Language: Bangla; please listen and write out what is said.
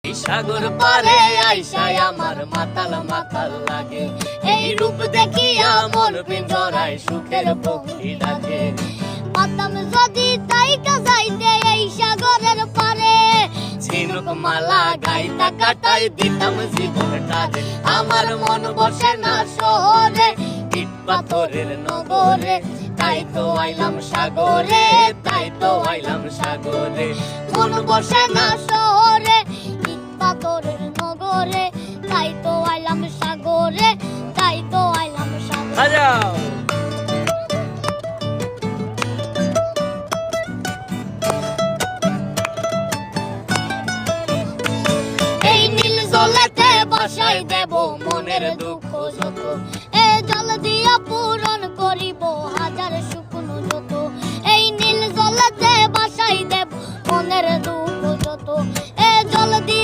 এই সাগর পারে আইসায় আমার মাতাল মাতাল লাগে, এই রূপ দেখিয়া মন পিঞ্জরায় সুখের পক্ষী ডাকে। পাতাম যদি তাইকা যাইতে এই সাগরের পারে, ঝিনুক মালা গাইতা কাটাই দিতাম জীবনটারে। আমার মন বসে না শহরে, ইট পাথরের নগরে, তাই তো আইলাম সাগরে, তাই তো আইলাম সাগরে। মন বসে না শহরে, ইট পাথরের নগরে, তাই তো আইলাম সাগরে, তাই তো আইলাম সাগরে। বাজাও। এই নীল জলেতে বাসাই দেব মনের দুঃখ যত, এ জল দিয়া পূরণ করিব হাজার শুকনো যত। এই নীল জলেতে বাসাই দেব মনের দুঃখ যত, এ জল দিয়া